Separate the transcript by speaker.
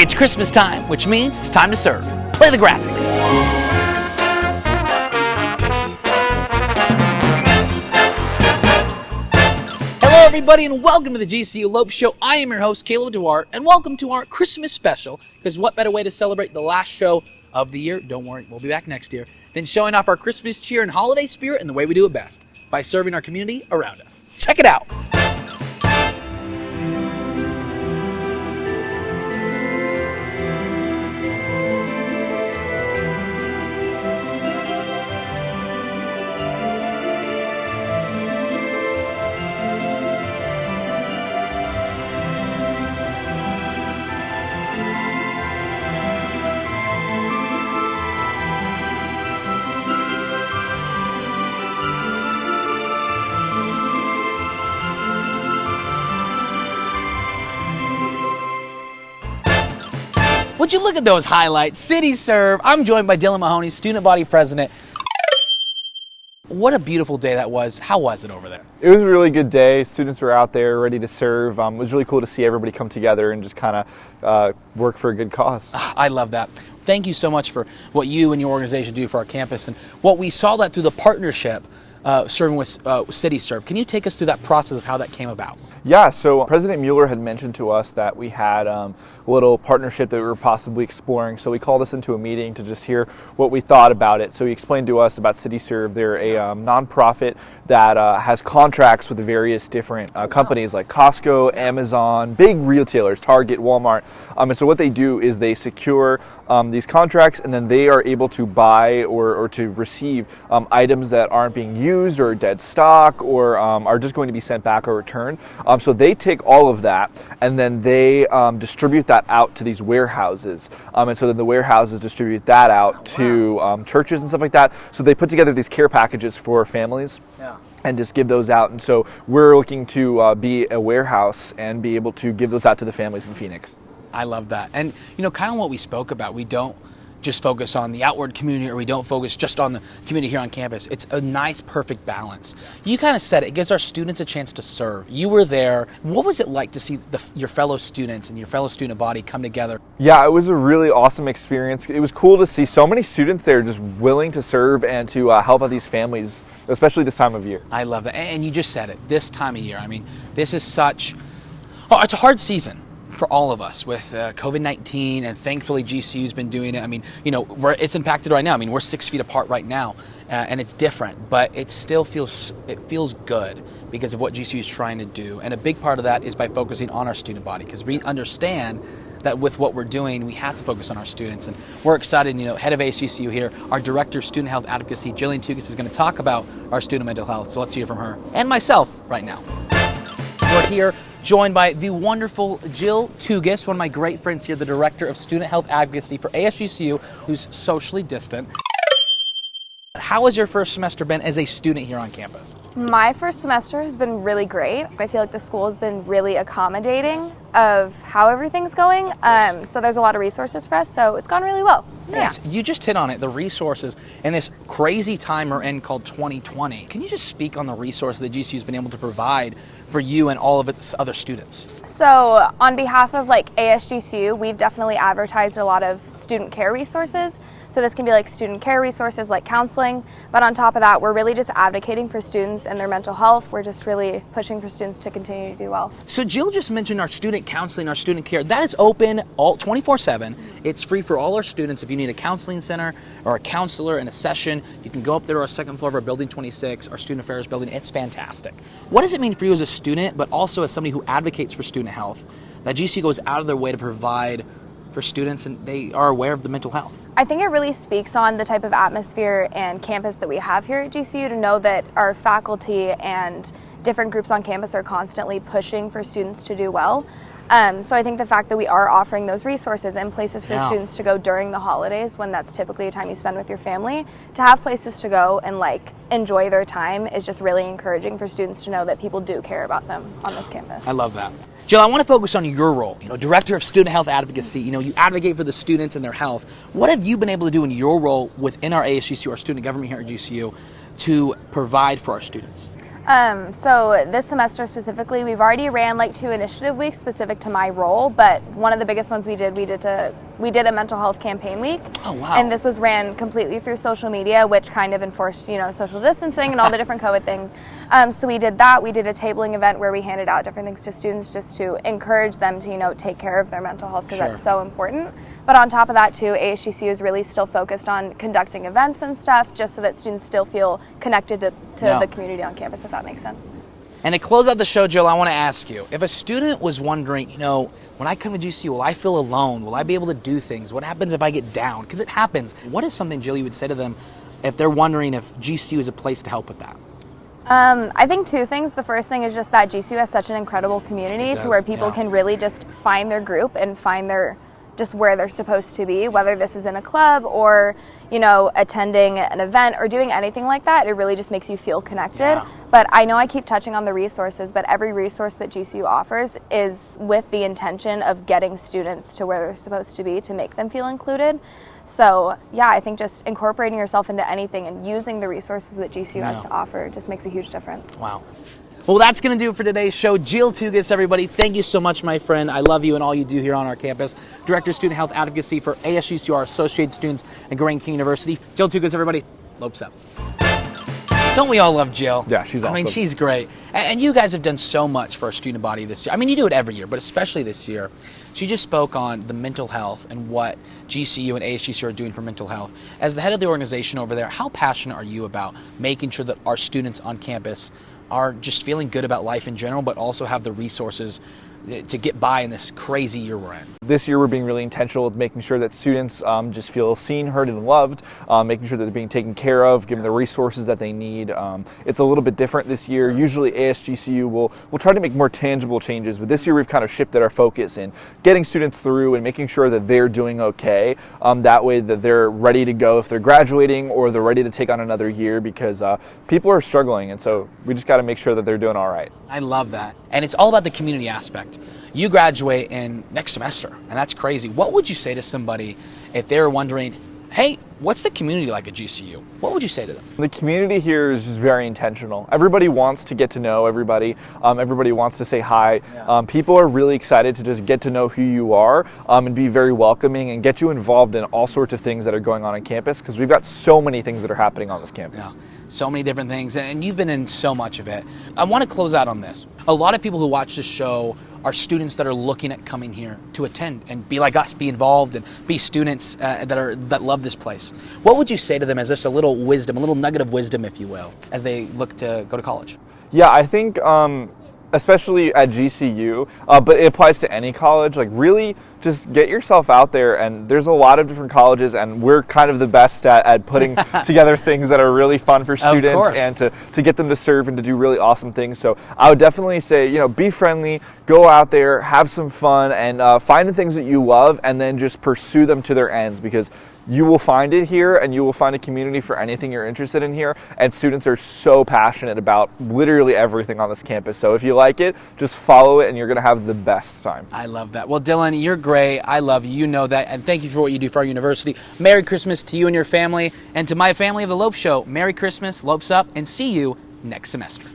Speaker 1: It's Christmas time, which means it's time to serve. Play the graphic. Hello everybody and welcome to the GCU Lope Show. I am your host, Caleb Duarte, and welcome to our Christmas special, because what better way to celebrate the last show of the year, don't worry, we'll be back next year, than showing off our Christmas cheer and holiday spirit in the way we do it best, by serving our community around us. Check it out. Would you look at those highlights? City Serve. I'm joined by Dylan Mahoney, student body president. What a beautiful day that was. How was it over there?
Speaker 2: It was a really good day. Students were out there ready to serve. It was really cool to see everybody come together and just kind of work for a good cause.
Speaker 1: I love that. Thank you so much for what you and your organization do for our campus, and what we saw that through the partnership serving with City Serve. Can you take us through that process of how that came about?
Speaker 2: Yeah, so President Mueller had mentioned to us that we had a little partnership that we were possibly exploring, so he called us into a meeting to just hear what we thought about it. So he explained to us about City Serve. They're a nonprofit that has contracts with various different companies like Costco, Amazon, big retailers, Target, Walmart. And so what they do is they secure these contracts, and then they are able to buy or to receive items that aren't being used or dead stock or are just going to be sent back or returned. So they take all of that and then they distribute that out to these warehouses. And so then the warehouses distribute that out to churches and stuff like that. So they put together these care packages for families. Yeah. And just give those out. And so we're looking to be a warehouse and be able to give those out to the families in Phoenix.
Speaker 1: I love that. And, you know, kind of what we spoke about, we don't just focus on the outward community, or we don't focus just on the community here on campus. It's a nice, perfect balance. You kind of said it gives our students a chance to serve. You were there. What was it like to see your fellow students and your fellow student body come together?
Speaker 2: Yeah, it was a really awesome experience. It was cool to see so many students there just willing to serve and to help out these families, especially this time of year.
Speaker 1: I love that. And you just said it, this time of year. I mean, this is it's a hard season for all of us with COVID-19, and thankfully GCU's been doing it. I mean, you know, it's impacted right now. I mean, we're 6 feet apart right now, and it's different, but it still feels good because of what GCU is trying to do. And a big part of that is by focusing on our student body, because we understand that with what we're doing, we have to focus on our students. And we're excited, you know, head of ASGCU here, our Director of Student Health Advocacy, Jillian Tugas, is going to talk about our student mental health. So let's hear from her and myself right now. We're here joined by the wonderful Jill Tugas, one of my great friends here, the Director of Student Health Advocacy for ASGCU, who's socially distant. How has your first semester been as a student here on campus?
Speaker 3: My first semester has been really great. I feel like the school has been really accommodating of how everything's going. So there's a lot of resources for us, so it's gone really well.
Speaker 1: Yes, you just hit on it, the resources in this crazy time we're in called 2020. Can you just speak on the resources that GCU's been able to provide for you and all of its other students?
Speaker 3: So on behalf of ASGCU, we've definitely advertised a lot of student care resources. So this can be student care resources like counseling, but on top of that, we're really just advocating for students and their mental health. We're just really pushing for students to continue to do well.
Speaker 1: So Jill just mentioned our student counseling, our student care. That is open all 24/7. It's free for all our students. If you need a counseling center or a counselor in a session, you can go up there to our second floor of our Building 26, our Student Affairs building. It's fantastic. What does it mean for you as a student, but also as somebody who advocates for student health, that GCU goes out of their way to provide for students and they are aware of the mental health?
Speaker 3: I think it really speaks on the type of atmosphere and campus that we have here at GCU to know that our faculty and different groups on campus are constantly pushing for students to do well. So I think the fact that we are offering those resources and places for students to go during the holidays, when that's typically a time you spend with your family, to have places to go and enjoy their time is just really encouraging for students to know that people do care about them on this campus.
Speaker 1: I love that. Jill, I want to focus on your role, Director of Student Health Advocacy. You advocate for the students and their health. What have you been able to do in your role within our ASGCU, our student government here at GCU, to provide for our students?
Speaker 3: So this semester specifically, we've already ran like 2 initiative weeks specific to my role, but one of the biggest ones we did a mental health campaign week.
Speaker 1: Oh, wow.
Speaker 3: And this was ran completely through social media, which kind of enforced, social distancing and all the different COVID things. So we did that. We did a tabling event where we handed out different things to students just to encourage them to, take care of their mental health, because that's so important. But on top of that too, ASGCU is really still focused on conducting events and stuff just so that students still feel connected to the community on campus, if that makes sense.
Speaker 1: And to close out the show, Jill, I want to ask you, if a student was wondering, when I come to GCU, will I feel alone? Will I be able to do things? What happens if I get down? Because it happens. What is something, Jill, you would say to them if they're wondering if GCU is a place to help with that?
Speaker 3: I think 2 things. The first thing is just that GCU has such an incredible community to where people can really just find their group and find just where they're supposed to be, whether this is in a club or, attending an event or doing anything like that. It really just makes you feel connected.
Speaker 1: Yeah.
Speaker 3: But I know I keep touching on the resources, but every resource that GCU offers is with the intention of getting students to where they're supposed to be to make them feel included. So, yeah, I think just incorporating yourself into anything and using the resources that GCU has to offer just makes a huge difference.
Speaker 1: Wow. Well, that's going to do it for today's show. Jill Tugas, everybody, thank you so much, my friend. I love you and all you do here on our campus. Director of Student Health Advocacy for ASGCU, our associate students at Grand King University. Jill Tugas, everybody, Lope's up. Don't we all love Jill?
Speaker 2: Yeah, she's awesome.
Speaker 1: I mean, she's great. And you guys have done so much for our student body this year. I mean, you do it every year, but especially this year. She just spoke on the mental health and what GCU and ASGCU are doing for mental health. As the head of the organization over there, how passionate are you about making sure that our students on campus are just feeling good about life in general, but also have the resources to get by in this crazy year we're in?
Speaker 2: This year we're being really intentional with making sure that students just feel seen, heard, and loved, making sure that they're being taken care of, given the resources that they need. It's a little bit different this year. Usually ASGCU will try to make more tangible changes, but this year we've kind of shifted our focus in getting students through and making sure that they're doing okay. That way that they're ready to go if they're graduating or they're ready to take on another year, because people are struggling, and so we just got to make sure that they're doing all right.
Speaker 1: I love that. And it's all about the community aspect. You graduate in next semester, and that's crazy. What would you say to somebody if they were wondering, hey, what's the community like at GCU? What would you say to them?
Speaker 2: The community here is just very intentional. Everybody wants to get to know everybody. Everybody wants to say hi.
Speaker 1: Yeah.
Speaker 2: People are really excited to just get to know who you are and be very welcoming and get you involved in all sorts of things that are going on campus, because we've got so many things that are happening on this campus.
Speaker 1: Yeah. So many different things, and you've been in so much of it. I want to close out on this. A lot of people who watch this show are students that are looking at coming here to attend and be like us, be involved, and be students that love this place. What would you say to them as just a little wisdom, a little nugget of wisdom, if you will, as they look to go to college?
Speaker 2: Yeah, I think especially at GCU, but it applies to any college. Like, really just get yourself out there, and there's a lot of different colleges, and we're kind of the best at putting together things that are really fun for students and to get them to serve and to do really awesome things. So I would definitely say, be friendly, go out there, have some fun, and find the things that you love, and then just pursue them to their ends, because you will find it here, and you will find a community for anything you're interested in here, and students are so passionate about literally everything on this campus. So if you like it, just follow it, and you're going to have the best time.
Speaker 1: I love that. Well, Dylan, you're great. I love you. You know that, and thank you for what you do for our university. Merry Christmas to you and your family, and to my family of the Lope Show. Merry Christmas, Lope's up, and see you next semester.